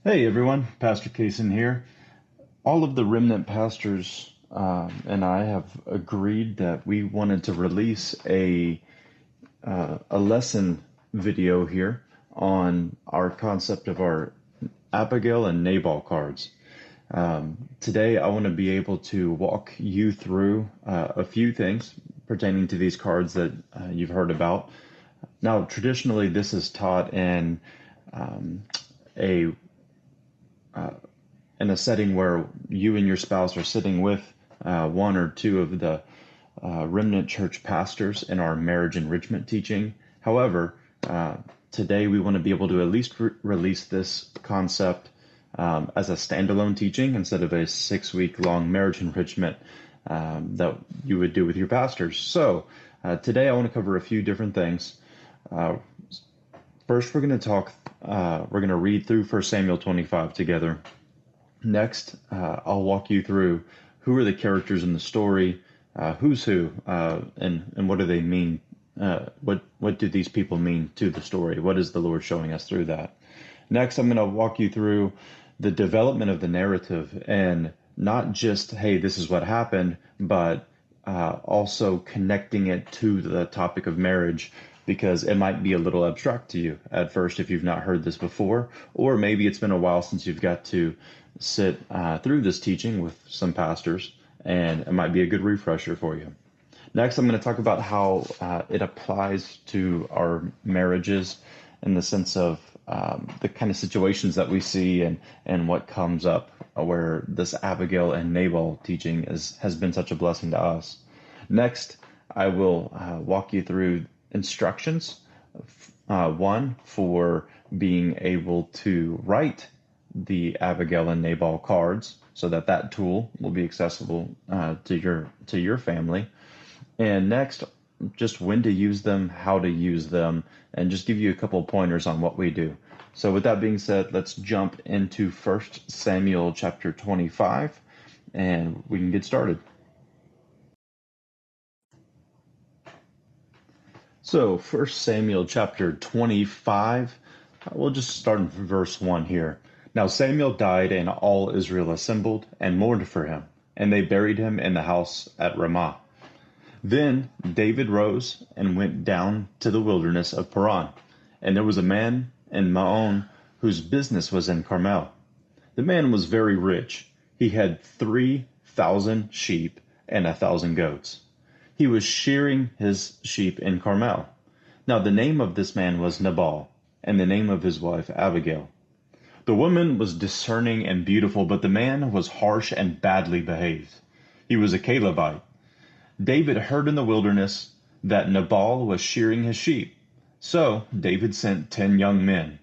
Hey everyone, Pastor Kaysen here. All of the remnant pastors and I have agreed that we wanted to release a lesson video here on our concept of our Abigail and Nabal cards. Today I want to be able to walk you through a few things pertaining to these cards that you've heard about. Now, traditionally, this is taught a in a setting where you and your spouse are sitting with one or two of the remnant church pastors in our marriage enrichment teaching. However, today we want to be able to at least release this concept as a standalone teaching instead of a 6-week long marriage enrichment that you would do with your pastors. So today I want to cover a few different things. First, we're going to read through 1 Samuel 25 together. Next, I'll walk you through who are the characters in the story, who's who, and what do they mean? What do these people mean to the story? What is the Lord showing us through that? Next, I'm going to walk you through the development of the narrative, and not just, hey, this is what happened, but also connecting it to the topic of marriage, because it might be a little abstract to you at first if you've not heard this before, or maybe it's been a while since you've got to sit through this teaching with some pastors, and it might be a good refresher for you. Next, I'm going to talk about how it applies to our marriages in the sense of the kind of situations that we see and what comes up where this Abigail and Nabal teaching has been such a blessing to us. Next, I will walk you through instructions, one for being able to write the Abigail and Nabal cards so that tool will be accessible to your family. And next, just when to use them, how to use them, and just give you a couple pointers on what we do. So with that being said, let's jump into 1 Samuel chapter 25, and we can get started. So 1 Samuel chapter 25, we'll just start in verse 1 here. Now Samuel died, and all Israel assembled and mourned for him, and they buried him in the house at Ramah. Then David rose and went down to the wilderness of Paran, and there was a man in Maon whose business was in Carmel. The man was very rich. He had 3,000 sheep and 1,000 goats. He was shearing his sheep in Carmel. Now the name of this man was Nabal, and the name of his wife Abigail. The woman was discerning and beautiful, but the man was harsh and badly behaved. He was a Calebite. David heard in the wilderness that Nabal was shearing his sheep. So David sent 10 young men.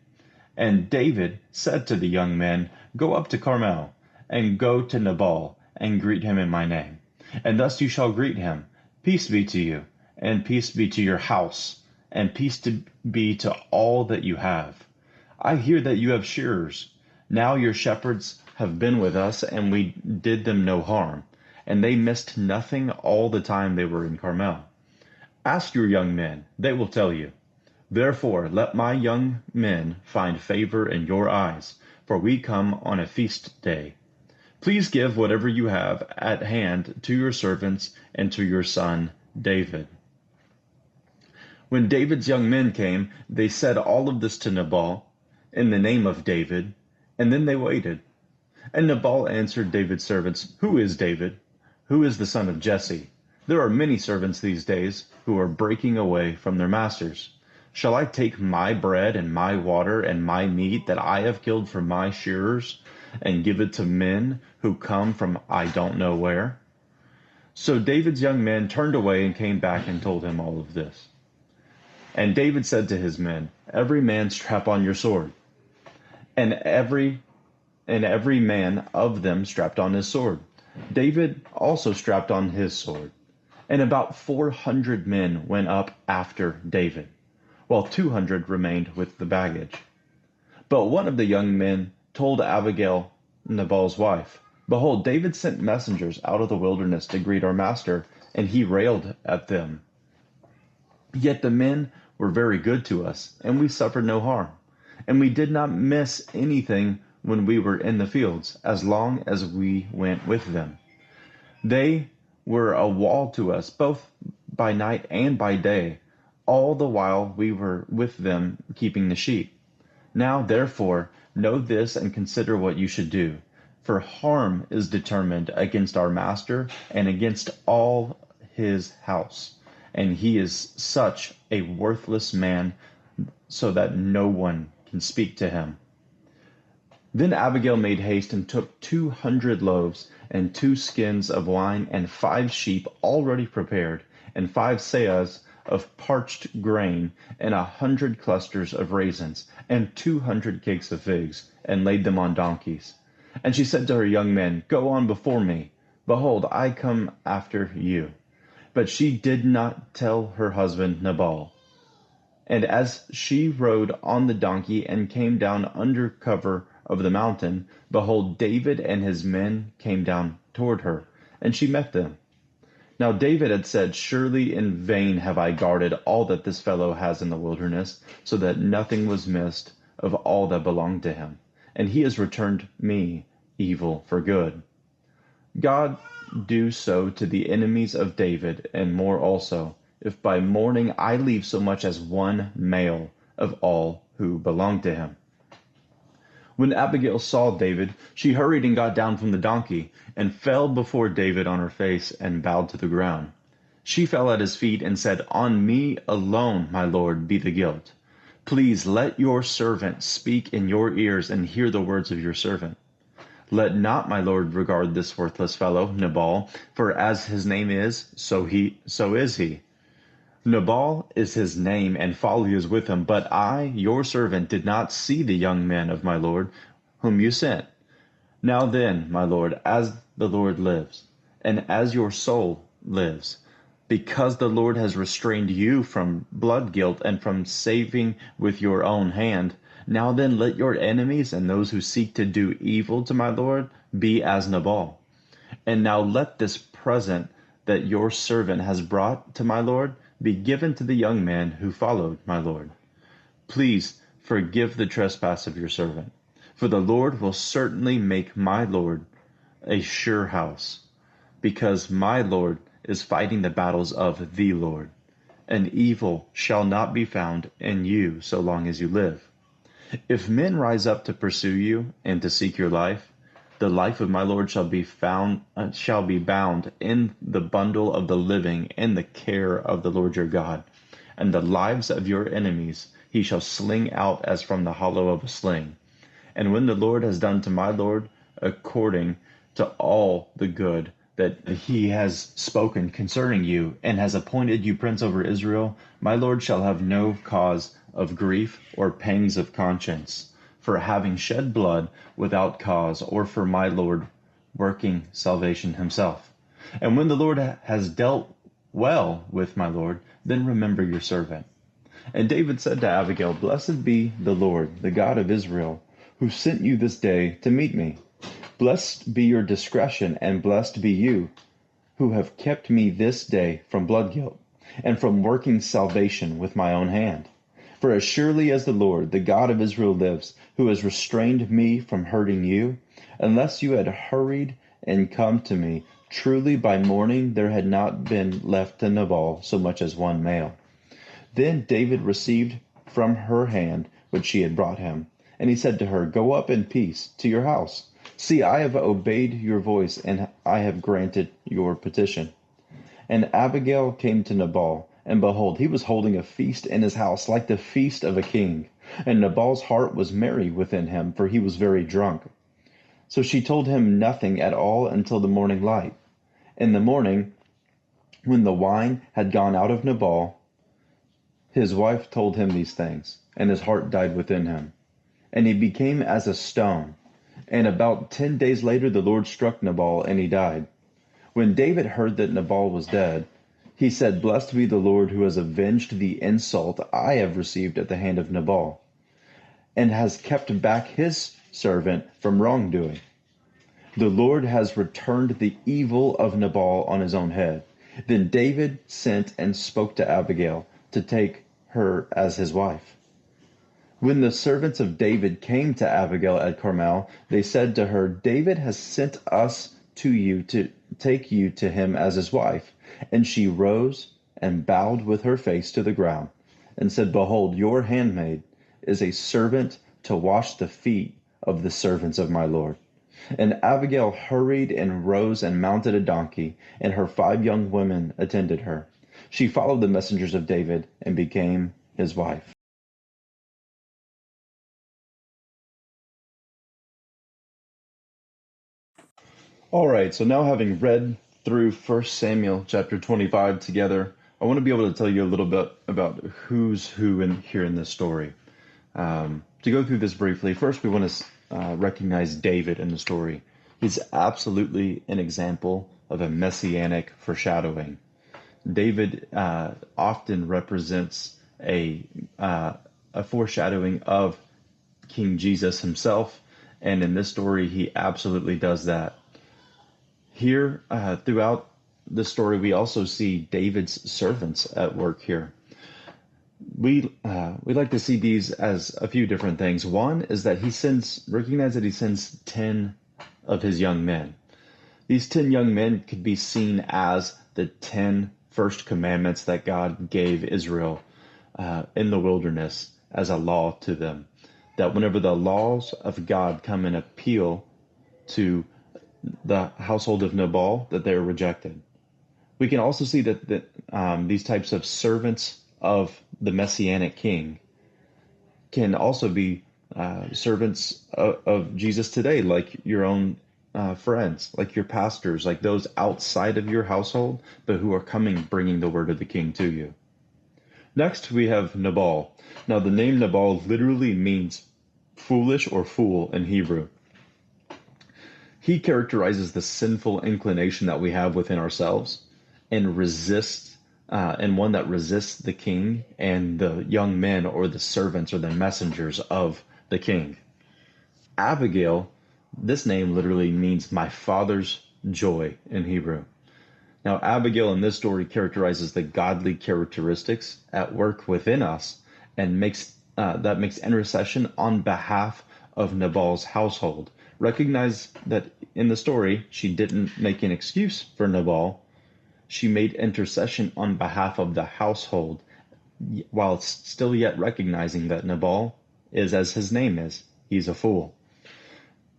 And David said to the young men, "Go up to Carmel, and go to Nabal, and greet him in my name. And thus you shall greet him. Peace be to you, and peace be to your house, and peace to be to all that you have. I hear that you have shearers. Now your shepherds have been with us, and we did them no harm, and they missed nothing all the time they were in Carmel. Ask your young men, they will tell you. Therefore let my young men find favor in your eyes, for we come on a feast day. Please give whatever you have at hand to your servants and to your son David." When David's young men came, they said all of this to Nabal in the name of David, and then they waited. And Nabal answered David's servants, "Who is David? Who is the son of Jesse? There are many servants these days who are breaking away from their masters. Shall I take my bread and my water and my meat that I have killed for my shearers and give it to men who come from I don't know where?" So David's young men turned away and came back and told him all of this. And David said to his men, "Every man strap on your sword." And every man of them strapped on his sword. David also strapped on his sword. And about 400 men went up after David, while 200 remained with the baggage. But one of the young men told Abigail, Nabal's wife, "Behold, David sent messengers out of the wilderness to greet our master, and he railed at them. Yet the men were very good to us, and we suffered no harm. And we did not miss anything when we were in the fields, as long as we went with them. They were a wall to us, both by night and by day, all the while we were with them keeping the sheep. Now, therefore, know this and consider what you should do. For harm is determined against our master and against all his house, and he is such a worthless man, so that no one can speak to him. Then Abigail made haste and took 200 loaves and 2 skins of wine and 5 sheep already prepared, and 5 seahs of parched grain, and 100 clusters of raisins, and 200 cakes of figs, and laid them on donkeys. And she said to her young men, Go on before me. Behold, I come after you. But she did not tell her husband Nabal. And as she rode on the donkey and came down under cover of the mountain, behold, David and his men came down toward her, and she met them. Now David had said, Surely in vain have I guarded all that this fellow has in the wilderness, so that nothing was missed of all that belonged to him. And he has returned me evil for good. God do so to the enemies of David, and more also, if by morning I leave so much as one male of all who belong to him. When Abigail saw David, she hurried and got down from the donkey, and fell before David on her face, and bowed to the ground. She fell at his feet and said, On me alone, my lord, be the guilt. Please let your servant speak in your ears, and hear the words of your servant. Let not my lord regard this worthless fellow, Nabal, for as his name is, so is he. Nabal is his name, and folly is with him. But I, your servant, did not see the young men of my lord, whom you sent. Now then, my lord, as the Lord lives, and as your soul lives, because the Lord has restrained you from blood guilt and from saving with your own hand, now then let your enemies and those who seek to do evil to my lord be as Nabal. And now let this present that your servant has brought to my lord be given to the young man who followed my lord. Please forgive the trespass of your servant, for the Lord will certainly make my lord a sure house, because my lord is fighting the battles of the Lord, and evil shall not be found in you so long as you live. If men rise up to pursue you and to seek your life, the life of my lord shall be bound in the bundle of the living in the care of the Lord your God, and the lives of your enemies he shall sling out as from the hollow of a sling. And when the Lord has done to my lord according to all the good that he has spoken concerning you, and has appointed you prince over Israel, my lord shall have no cause of grief or pangs of conscience, for having shed blood without cause, or for my lord working salvation himself. And when the Lord has dealt well with my lord, then remember your servant. And David said to Abigail, Blessed be the Lord, the God of Israel, who sent you this day to meet me. Blessed be your discretion, and blessed be you, who have kept me this day from blood guilt, and from working salvation with my own hand. For as surely as the Lord, the God of Israel lives, who has restrained me from hurting you, unless you had hurried and come to me, truly by morning there had not been left to Nabal so much as one male. Then David received from her hand what she had brought him, and he said to her, Go up in peace to your house. See, I have obeyed your voice, and I have granted your petition. And Abigail came to Nabal, and behold, he was holding a feast in his house, like the feast of a king. And Nabal's heart was merry within him, for he was very drunk. So she told him nothing at all until the morning light. In the morning, when the wine had gone out of Nabal, his wife told him these things, and his heart died within him. And he became as a stone. And about 10 days later the Lord struck Nabal, and he died. When David heard that Nabal was dead, he said, Blessed be the Lord who has avenged the insult I have received at the hand of Nabal, and has kept back his servant from wrongdoing. The Lord has returned the evil of Nabal on his own head. Then David sent and spoke to Abigail to take her as his wife. When the servants of David came to Abigail at Carmel, they said to her, David has sent us to you to take you to him as his wife. And she rose and bowed with her face to the ground and said, Behold, your handmaid is a servant to wash the feet of the servants of my Lord. And Abigail hurried and rose and mounted a donkey, and her 5 young women attended her. She followed the messengers of David and became his wife. All right, so now having read through 1 Samuel chapter 25 together, I want to be able to tell you a little bit about who's who here in this story. To go through this briefly, first we want to recognize David in the story. He's absolutely an example of a messianic foreshadowing. David often represents a foreshadowing of King Jesus himself, and in this story, he absolutely does that. Here, throughout the story, we also see David's servants at work here. We like to see these as a few different things. One is that recognize that he sends 10 of his young men. These 10 young men could be seen as the 10 first commandments that God gave Israel in the wilderness as a law to them. That whenever the laws of God come and appeal to the household of Nabal, that they're rejected. We can also see that these types of servants of the Messianic King can also be servants of Jesus today, like your own friends, like your pastors, like those outside of your household, but who are coming bringing the word of the King to you. Next, we have Nabal. Now, the name Nabal literally means foolish or fool in Hebrew. He characterizes the sinful inclination that we have within ourselves and one that resists the king and the young men or the servants or the messengers of the king. Abigail, this name literally means my father's joy in Hebrew. Now, Abigail in this story characterizes the godly characteristics at work within us and makes intercession on behalf of Nabal's household. Recognize that in the story, she didn't make an excuse for Nabal. She made intercession on behalf of the household, while still yet recognizing that Nabal is as his name is. He's a fool.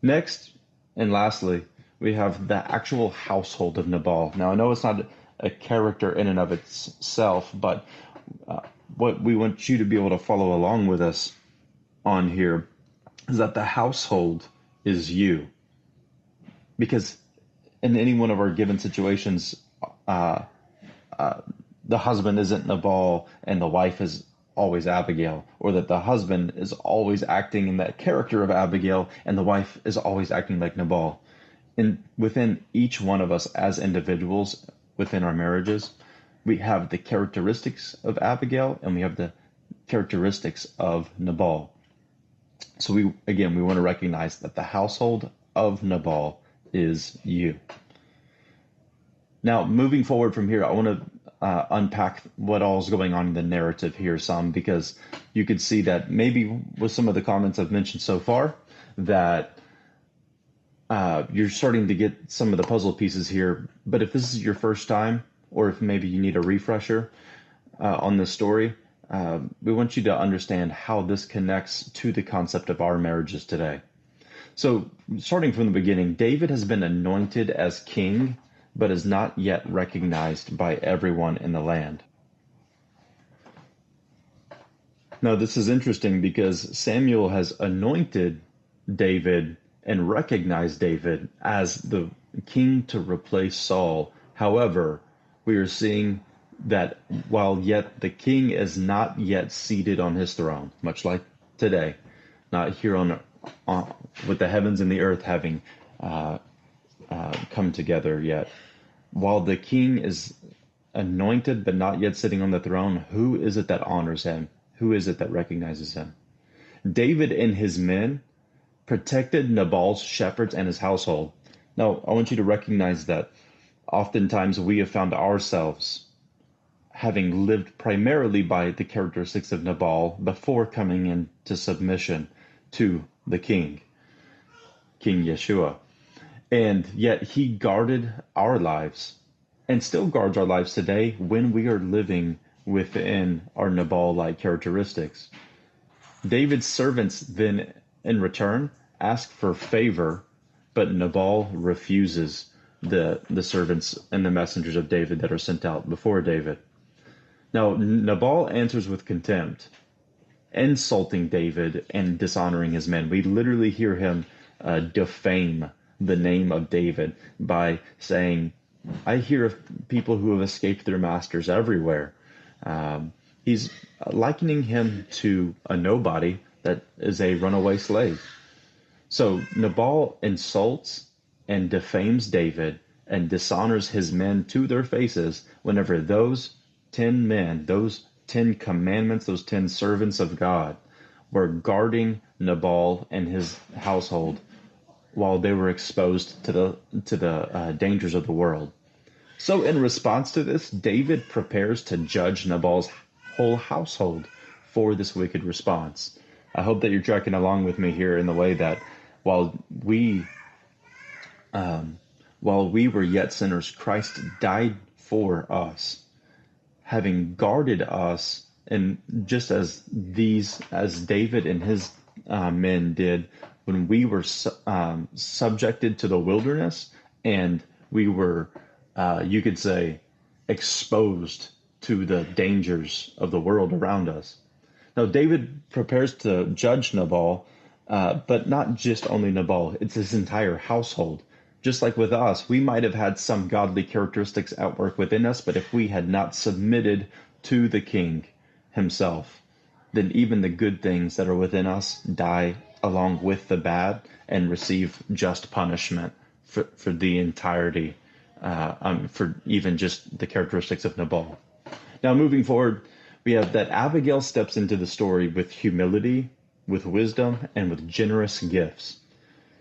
Next, and lastly, we have the actual household of Nabal. Now, I know it's not a character in and of itself, but what we want you to be able to follow along with us on here is that the household is you. Because in any one of our given situations, the husband isn't Nabal and the wife is always Abigail, or that the husband is always acting in that character of Abigail and the wife is always acting like Nabal. And within each one of us as individuals within our marriages, we have the characteristics of Abigail and we have the characteristics of Nabal. So we want to recognize that the household of Nabal is you. Now, moving forward from here, I want to unpack what all is going on in the narrative here some, because you could see that maybe with some of the comments I've mentioned so far, that you're starting to get some of the puzzle pieces here. But if this is your first time, or if maybe you need a refresher on this story, we want you to understand how this connects to the concept of our marriages today. So, starting from the beginning, David has been anointed as king, but is not yet recognized by everyone in the land. Now, this is interesting because Samuel has anointed David and recognized David as the king to replace Saul. However, we are seeing that while yet the king is not yet seated on his throne, much like today, not here on with the heavens and the earth having come together yet. While the king is anointed but not yet sitting on the throne, who is it that honors him? Who is it that recognizes him? David and his men protected Nabal's shepherds and his household. Now, I want you to recognize that oftentimes we have found ourselves having lived primarily by the characteristics of Nabal before coming into submission to the king, King Yeshua. And yet he guarded our lives and still guards our lives today when we are living within our Nabal-like characteristics. David's servants then, in return, ask for favor, but Nabal refuses the servants and the messengers of David that are sent out before David. Now, Nabal answers with contempt, insulting David and dishonoring his men. We literally hear him defame the name of David by saying, I hear of people who have escaped their masters everywhere. He's likening him to a nobody that is a runaway slave. So Nabal insults and defames David and dishonors his men to their faces whenever those 10 men, those 10 commandments, those 10 servants of God were guarding Nabal and his household while they were exposed to the dangers of the world. So in response to this, David prepares to judge Nabal's whole household for this wicked response. I hope that you're tracking along with me here in the way that while we were yet sinners, Christ died for us, having guarded us, and just as David and his men did when we were subjected to the wilderness, and we were, you could say, exposed to the dangers of the world around us. Now, David prepares to judge Nabal, but not just only Nabal, it's his entire household. Just like with us, we might have had some godly characteristics at work within us, but if we had not submitted to the king himself, then even the good things that are within us die along with the bad and receive just punishment for the entirety, for even just the characteristics of Nabal. Now, moving forward, we have that Abigail steps into the story with humility, with wisdom, and with generous gifts.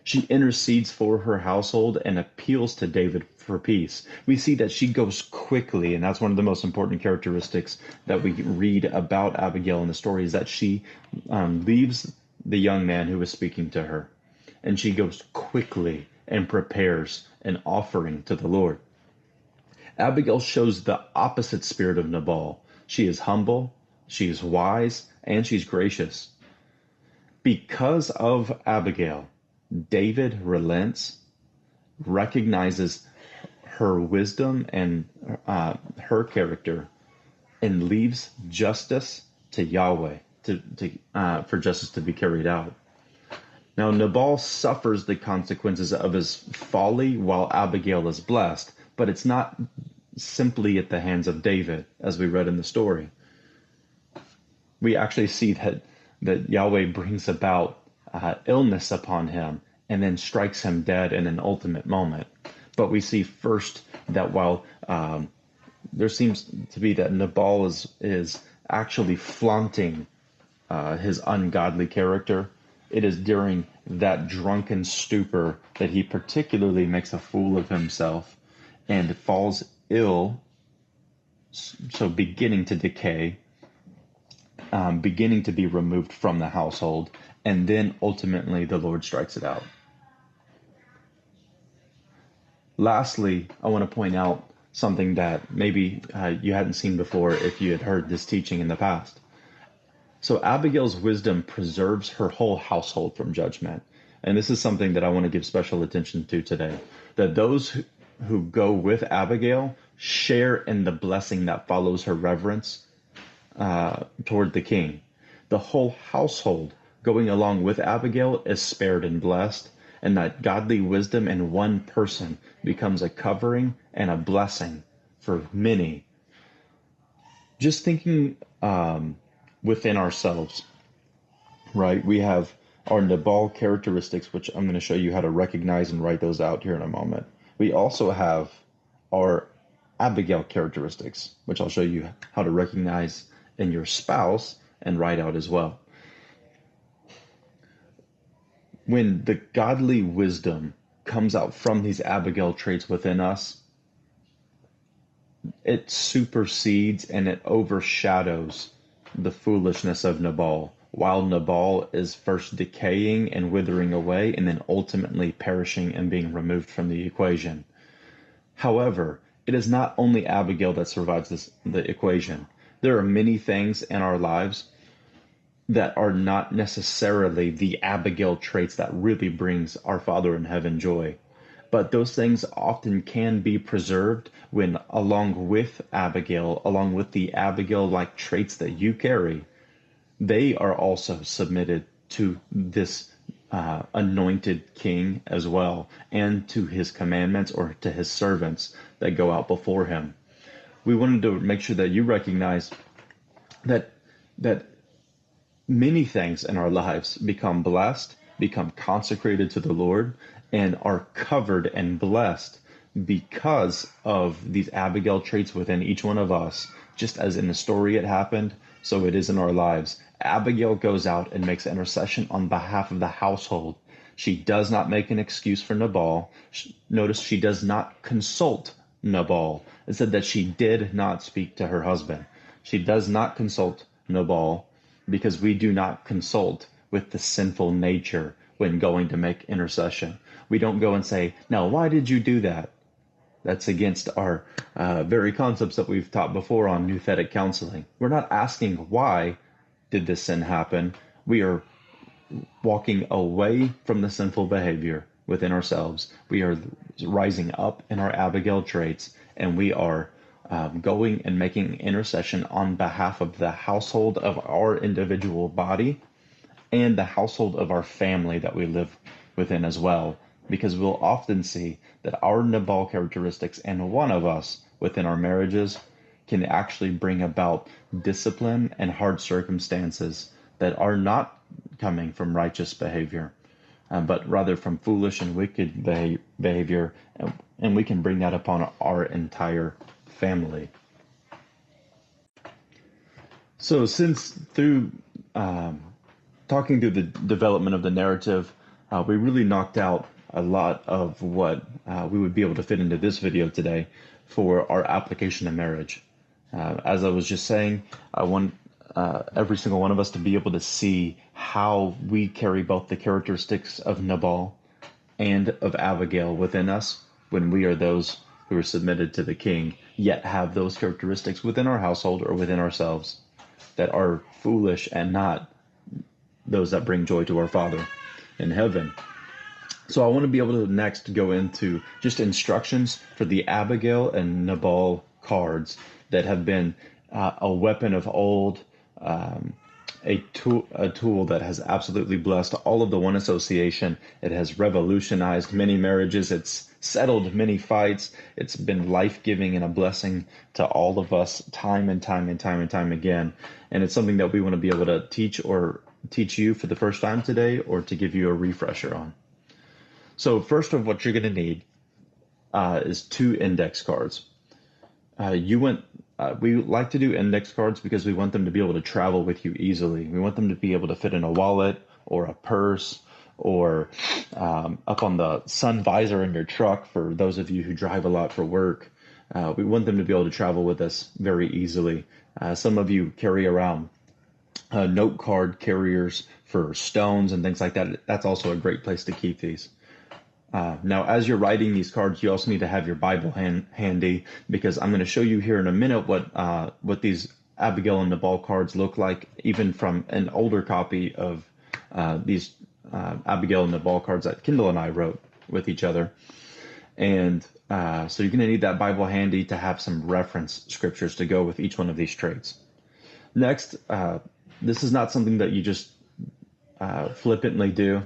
She intercedes for her household and appeals to David for peace. We see that she goes quickly, and that's one of the most important characteristics that we read about Abigail in the story, is that she leaves the young man who was speaking to her, and she goes quickly and prepares an offering to the Lord. Abigail shows the opposite spirit of Nabal. She is humble, she is wise, and she's gracious. Because of Abigail, David relents, recognizes her wisdom and her character, and leaves justice to Yahweh for justice to be carried out. Now, Nabal suffers the consequences of his folly while Abigail is blessed, but it's not simply at the hands of David, as we read in the story. We actually see that Yahweh brings about illness upon him and then strikes him dead in an ultimate moment. But we see first that while there seems to be that Nabal is actually flaunting his ungodly character, it is during that drunken stupor that he particularly makes a fool of himself and falls ill, so beginning to decay, beginning to be removed from the household, and then ultimately the Lord strikes it out. Lastly, I want to point out something that maybe you hadn't seen before if you had heard this teaching in the past. So Abigail's wisdom preserves her whole household from judgment. And this is something that I want to give special attention to today. That those who go with Abigail share in the blessing that follows her reverence toward the king. The whole household going along with Abigail is spared and blessed, and that godly wisdom in one person becomes a covering and a blessing for many. Just thinking within ourselves, right? We have our Nabal characteristics, which I'm going to show you how to recognize and write those out here in a moment. We also have our Abigail characteristics, which I'll show you how to recognize in your spouse and write out as well. When the godly wisdom comes out from these Abigail traits within us, it supersedes and it overshadows the foolishness of Nabal, while Nabal is first decaying and withering away and then ultimately perishing and being removed from the equation. However, it is not only Abigail that survives the equation. There are many things in our lives that are not necessarily the Abigail traits that really brings our Father in heaven joy. But those things often can be preserved when, along with Abigail, along with the Abigail-like traits that you carry, they are also submitted to this anointed king as well, and to his commandments or to his servants that go out before him. We wanted to make sure that you recognize that many things in our lives become blessed, become consecrated to the Lord, and are covered and blessed because of these Abigail traits within each one of us. Just as in the story it happened, so it is in our lives. Abigail goes out and makes intercession on behalf of the household. She does not make an excuse for Nabal. Notice she does not consult Nabal. It said that she did not speak to her husband. She does not consult Nabal, because we do not consult with the sinful nature when going to make intercession. We don't go and say, "Now, why did you do that?" That's against our very concepts that we've taught before on nouthetic counseling. We're not asking, why did this sin happen? We are walking away from the sinful behavior within ourselves. We are rising up in our Abigail traits, and we are going and making intercession on behalf of the household of our individual body and the household of our family that we live within as well. Because we'll often see that our Nabal characteristics and one of us within our marriages can actually bring about discipline and hard circumstances that are not coming from righteous behavior, but rather from foolish and wicked behavior, and we can bring that upon our entire family. So since through talking through the development of the narrative, we really knocked out a lot of what we would be able to fit into this video today for our application of marriage. As I was just saying, I want every single one of us to be able to see how we carry both the characteristics of Nabal and of Abigail within us when we are those who are submitted to the king, yet have those characteristics within our household or within ourselves that are foolish and not those that bring joy to our Father in heaven. So I want to be able to next go into just instructions for the Abigail and Nabal cards that have been a weapon of old, a tool that has absolutely blessed all of the One Association. It has revolutionized many marriages. It's settled many fights. It's been life-giving and a blessing to all of us time and time and time and time again. And it's something that we want to be able to teach you for the first time today, or to give you a refresher on. So first of what you're going to need is 2 index cards. We like to do index cards because we want them to be able to travel with you easily. We want them to be able to fit in a wallet or a purse, or up on the sun visor in your truck for those of you who drive a lot for work. We want them to be able to travel with us very easily. Some of you carry around note card carriers for stones and things like that. That's also a great place to keep these. Now, as you're writing these cards, you also need to have your Bible handy, because I'm going to show you here in a minute what these Abigail and Nabal cards look like, even from an older copy of these Abigail and Nabal cards that Kendall and I wrote with each other. And so you're going to need that Bible handy to have some reference scriptures to go with each one of these traits. Next, this is not something that you just flippantly do.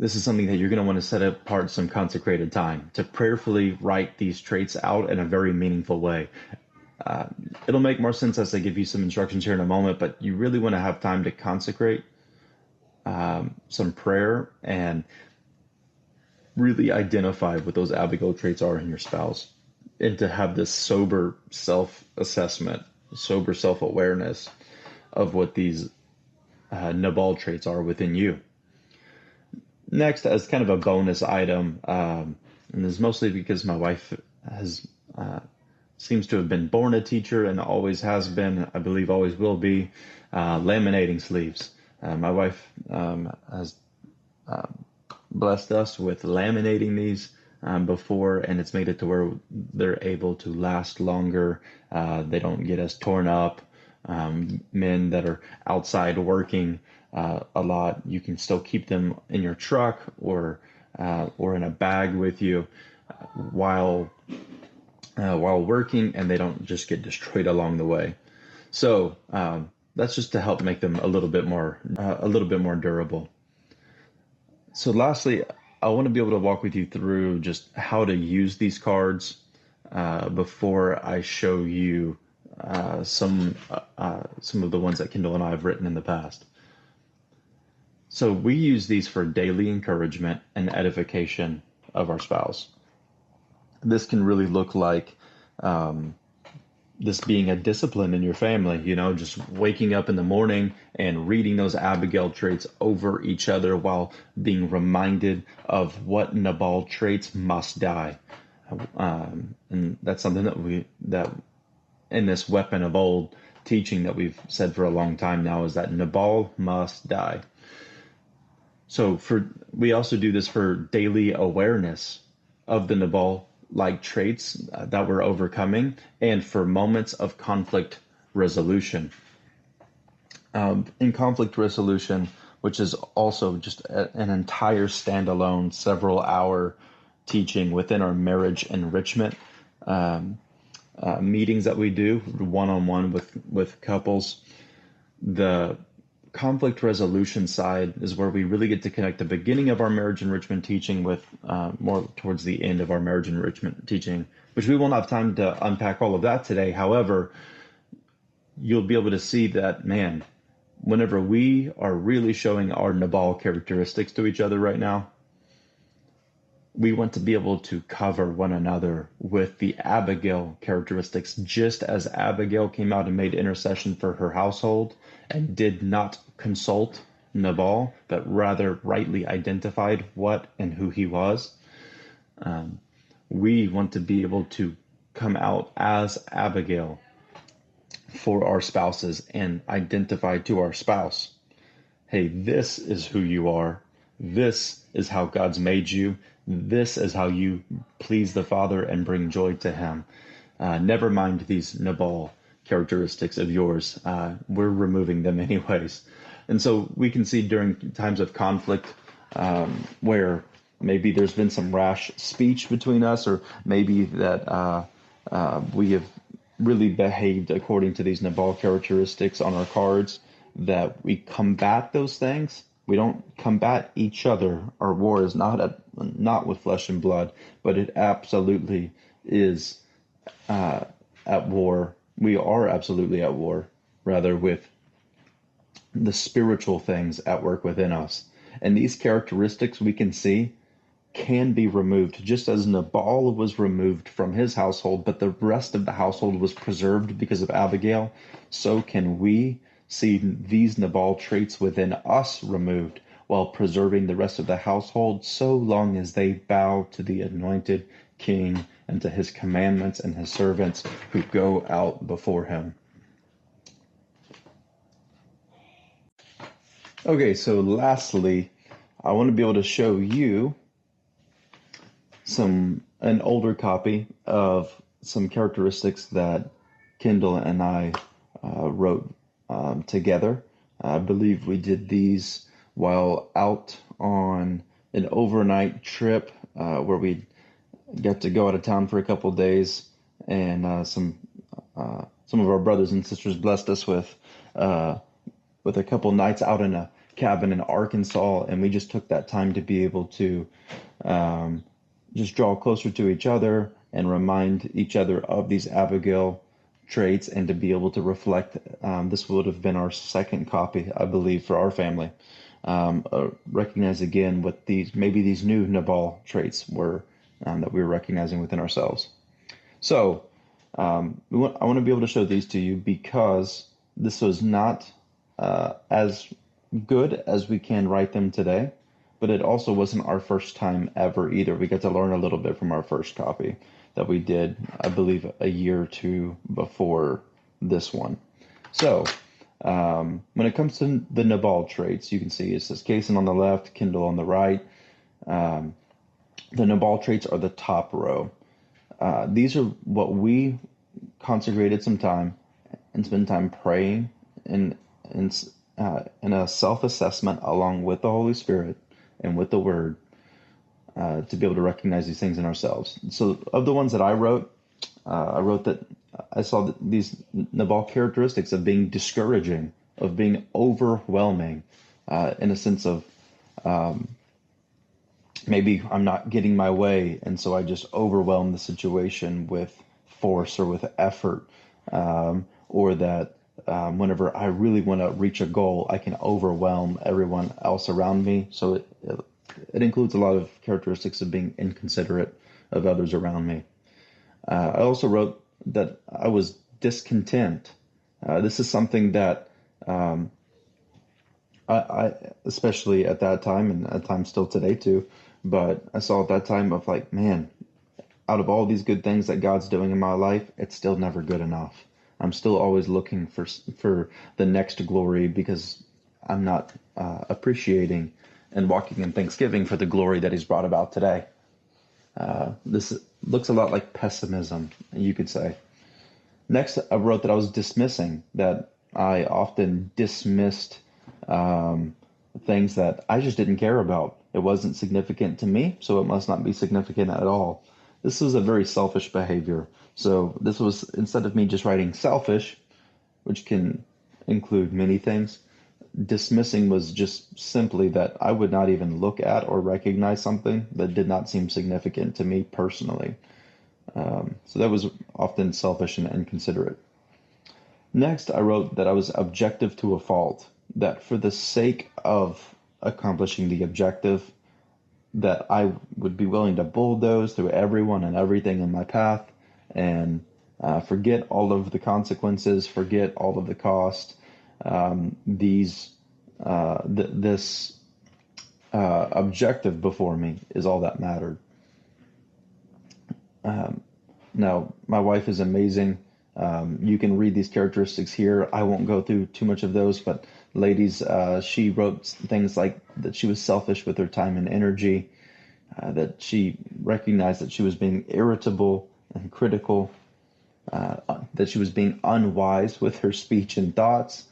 This is something that you're going to want to set apart some consecrated time to prayerfully write these traits out in a very meaningful way. It'll make more sense as I give you some instructions here in a moment, but you really want to have time to consecrate some prayer and really identify what those Abigail traits are in your spouse, and to have this sober self-assessment, sober self-awareness of what these Nabal traits are within you. Next, as kind of a bonus item, and this is mostly because my wife has seems to have been born a teacher and always has been, I believe always will be, laminating sleeves. My wife has blessed us with laminating these before, and it's made it to where they're able to last longer. They don't get as torn up. Men that are outside working a lot, you can still keep them in your truck or in a bag with you while working, and they don't just get destroyed along the way. So that's just to help make them a little bit more durable. So lastly, I want to be able to walk with you through just how to use these cards before I show you some of the ones that Kendall and I have written in the past. So we use these for daily encouragement and edification of our spouse. This can really look like this being a discipline in your family, just waking up in the morning and reading those Abigail traits over each other while being reminded of what Nabal traits must die. And that's something that in this weapon of old teaching that we've said for a long time now, is that Nabal must die. So we also do this for daily awareness of the Nabal-like traits that we're overcoming, and for moments of conflict resolution. In conflict resolution, which is also just an entire standalone several-hour teaching within our marriage enrichment meetings that we do one-on-one with couples, the conflict resolution side is where we really get to connect the beginning of our marriage enrichment teaching with more towards the end of our marriage enrichment teaching, which we won't have time to unpack all of that today. However, you'll be able to see that, man, whenever we are really showing our Nabal characteristics to each other right now, we want to be able to cover one another with the Abigail characteristics, just as Abigail came out and made intercession for her household and did not consult Nabal, but rather rightly identified what and who he was. We want to be able to come out as Abigail for our spouses and identify to our spouse, hey, this is who you are. This is how God's made you. This is how you please the Father and bring joy to him. Never mind these Nabal characteristics of yours. We're removing them anyways. And so we can see during times of conflict where maybe there's been some rash speech between us, or maybe that we have really behaved according to these Nabal characteristics on our cards, that we combat those things. We don't combat each other. Our war is not with flesh and blood, but it absolutely is at war. We are absolutely at war, rather, with the spiritual things at work within us. And these characteristics we can see can be removed, just as Nabal was removed from his household, but the rest of the household was preserved because of Abigail. So can we see these Nabal traits within us removed while preserving the rest of the household, so long as they bow to the anointed king and to his commandments and his servants who go out before him. Okay, so lastly, I want to be able to show you an older copy of some characteristics that Kendall and I wrote together. I believe we did these while out on an overnight trip where we got to go out of town for a couple days, and some of our brothers and sisters blessed us with a couple nights out in a cabin in Arkansas, and we just took that time to be able to just draw closer to each other and remind each other of these Abigail traits, and to be able to reflect. This would have been our second copy, I believe, for our family. Recognize again what these new Nabal traits were that we were recognizing within ourselves. So I want to be able to show these to you because this was not as good as we can write them today. but it also wasn't our first time ever either. We got to learn a little bit from our first copy that we did, I believe, a year or two before this one. So, when it comes to the Nabal traits, you can see it says Cason on the left, Kindle on the right. The Nabal traits are the top row. These are what we consecrated some time and spend time praying in a self-assessment along with the Holy Spirit and with the Word to be able to recognize these things in ourselves. So of the ones that I wrote that I saw that these Nabal characteristics of being discouraging, of being overwhelming, in a sense of maybe I'm not getting my way, and so I just overwhelm the situation with force or with effort, or that whenever I really want to reach a goal, I can overwhelm everyone else around me. So it includes a lot of characteristics of being inconsiderate of others around me. I also wrote that I was discontent. This is something that I especially at that time, and at times still today too, but I saw at that time of like, man, out of all these good things that God's doing in my life, it's still never good enough. I'm still always looking for the next glory because I'm not appreciating and walking in thanksgiving for the glory that He's brought about today. This looks a lot like pessimism, you could say. Next, I wrote that I was dismissing, that I often dismissed things that I just didn't care about. It wasn't significant to me, so it must not be significant at all. This was a very selfish behavior. So this was, instead of me just writing selfish, which can include many things, dismissing was just simply that I would not even look at or recognize something that did not seem significant to me personally. So that was often selfish and inconsiderate. Next, I wrote that I was objective to a fault, that for the sake of accomplishing the objective, that I would be willing to bulldoze through everyone and everything in my path and forget all of the consequences, forget all of the cost. This objective before me is all that mattered. Now, my wife is amazing. You can read these characteristics here. I won't go through too much of those, but ladies, she wrote things like that she was selfish with her time and energy, that she recognized that she was being irritable and critical, that she was being unwise with her speech and thoughts,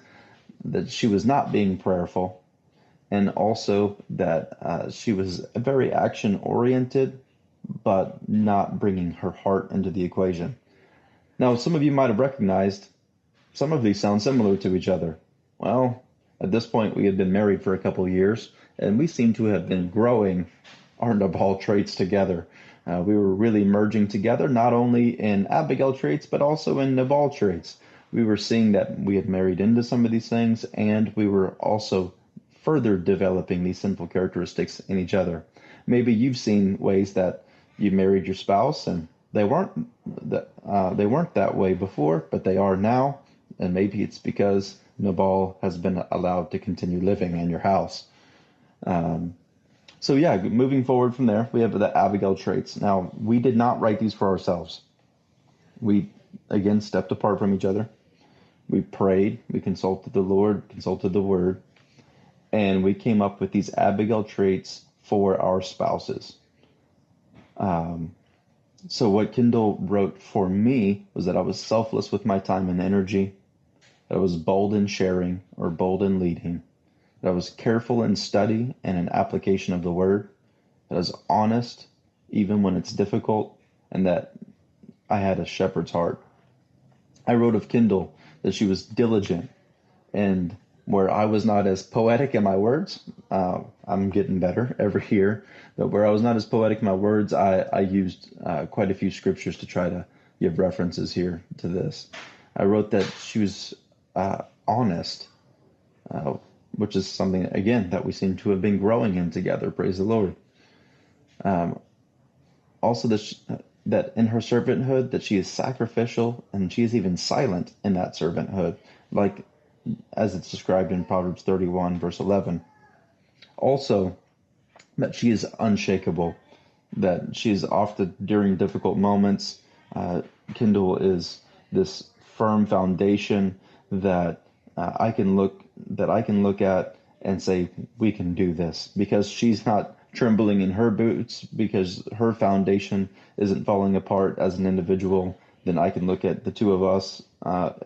that she was not being prayerful, and also that she was very action-oriented, but not bringing her heart into the equation. Now, some of you might have recognized some of these sound similar to each other. Well, at this point, we had been married for a couple of years, and we seem to have been growing our Nabal traits together. We were really merging together, not only in Abigail traits, but also in Nabal traits. We were seeing that we had married into some of these things, and we were also further developing these sinful characteristics in each other. Maybe you've seen ways that you married your spouse, and they weren't that way before, but they are now, and maybe it's because Nabal has been allowed to continue living in your house. So yeah, moving forward from there, we have the Abigail traits. Now, we did not write these for ourselves. We, again, stepped apart from each other. We prayed, we consulted the Lord, consulted the Word, and we came up with these Abigail traits for our spouses. So what Kendall wrote for me was that I was selfless with my time and energy, that I was bold in sharing or bold in leading, that I was careful in study and in application of the Word, that I was honest even when it's difficult, and that I had a shepherd's heart. I wrote of Kendall that she was diligent, and where I was not as poetic in my words, I'm getting better every year, but where I was not as poetic in my words, I used quite a few scriptures to try to give references here to this. I wrote that she was honest, which is something, again, that we seem to have been growing in together. Praise the Lord. Also, that in her servanthood, that she is sacrificial, and she is even silent in that servanthood, like as it's described in Proverbs 31, verse 11. Also, that she is unshakable, that she is often during difficult moments. Kindle is this firm foundation that I can look at and say we can do this, because she's not trembling in her boots, because her foundation isn't falling apart as an individual. Then I can look at the two of us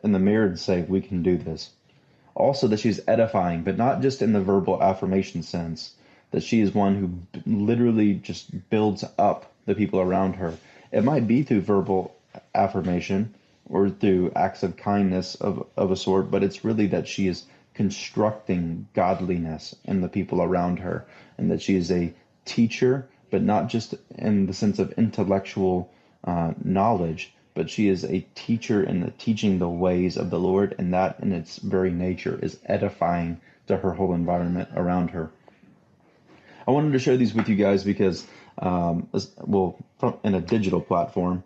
in the mirror and say we can do this. Also, that she's edifying, but not just in the verbal affirmation sense, that she is one who literally just builds up the people around her. It might be through verbal affirmation or through acts of kindness of a sort, but it's really that she is constructing godliness in the people around her, and that she is a teacher, but not just in the sense of intellectual knowledge, but she is a teacher in the teaching the ways of the Lord, and that in its very nature is edifying to her whole environment around her. I wanted to share these with you guys because, in a digital platform,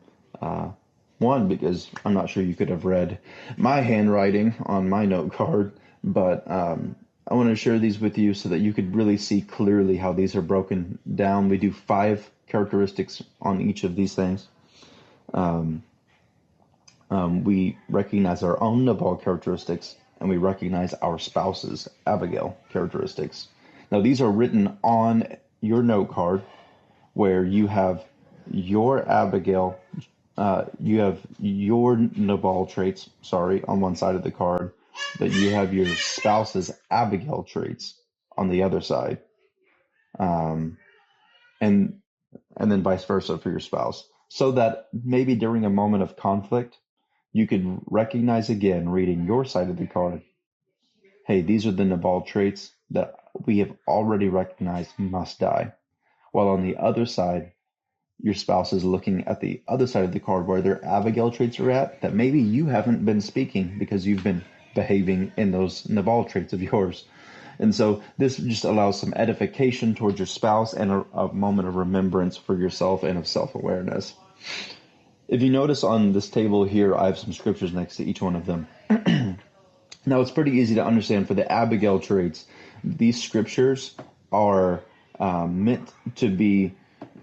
one, because I'm not sure you could have read my handwriting on my note card, but I want to share these with you so that you could really see clearly how these are broken down. We do 5 characteristics on each of these things. We recognize our own Nabal characteristics, and we recognize our spouse's Abigail characteristics. Now, these are written on your note card, where you have your Abigail, you have your Nabal traits, on one side of the card, but you have your spouse's Abigail traits on the other side, and and then vice versa for your spouse, so that maybe during a moment of conflict, you could recognize again, reading your side of the card, hey, these are the Nabal traits that we have already recognized must die. While on the other side, your spouse is looking at the other side of the card where their Abigail traits are at, that maybe you haven't been speaking because you've been behaving in those Nabal traits of yours. And so this just allows some edification towards your spouse and a moment of remembrance for yourself and of self-awareness. If you notice on this table here, I have some scriptures next to each one of them. Now, it's pretty easy to understand for the Abigail traits. These scriptures are meant to be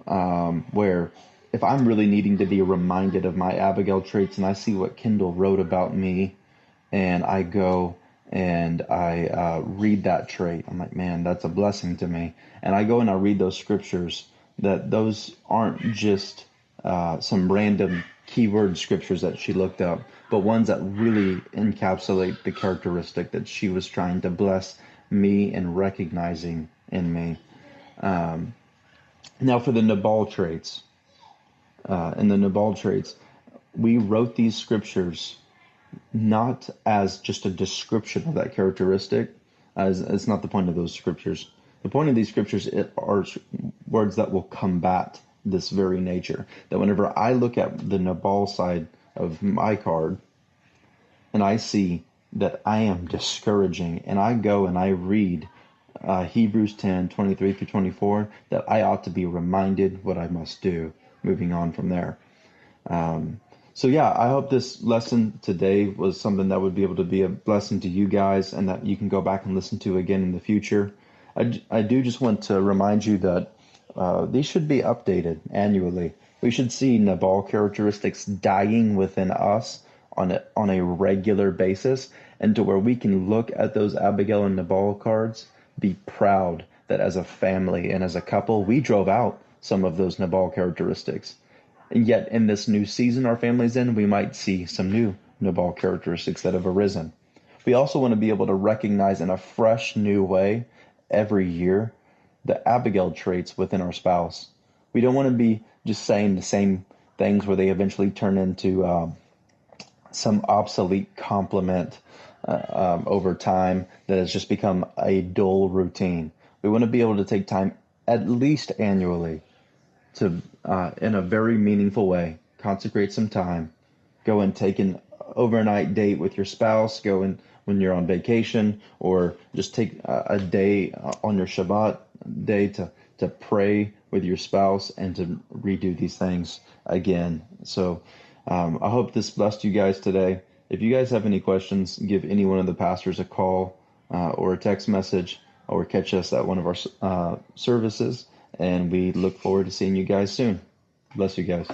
where if I'm really needing to be reminded of my Abigail traits and I see what Kendall wrote about me and I go and I read that trait, I'm like, man, that's a blessing to me. And I go and I read those scriptures, that those aren't just some random keyword scriptures that she looked up, but ones that really encapsulate the characteristic that she was trying to bless me and recognizing in me. Now for the Nabal traits, we wrote these scriptures not as just a description of that characteristic, as it's not the point of those scriptures. The point of these scriptures are words that will combat this very nature. That whenever I look at the Nabal side of my card and I see that I am discouraging, and I go and I read Hebrews 10:23 through 24, that I ought to be reminded what I must do moving on from there. So yeah, I hope this lesson today was something that would be able to be a blessing to you guys, and that you can go back and listen to again in the future. I do just want to remind you that these should be updated annually. We should see Nabal characteristics dying within us on a regular basis, and to where we can look at those Abigail and Nabal cards, be proud that as a family and as a couple, we drove out some of those Nabal characteristics. And yet in this new season our family's in, we might see some new Nabal characteristics that have arisen. We also want to be able to recognize in a fresh new way every year the Abigail traits within our spouse. We don't want to be just saying the same things where they eventually turn into some obsolete compliment over time that has just become a dull routine. We want to be able to take time, at least annually, to, in a very meaningful way, consecrate some time, go and take an overnight date with your spouse, go and when you're on vacation, or just take a day on your Shabbat day to pray with your spouse and to redo these things again. So I hope this blessed you guys today. If you guys have any questions, give any one of the pastors a call or a text message, or catch us at one of our services. and we look forward to seeing you guys soon. Bless you guys.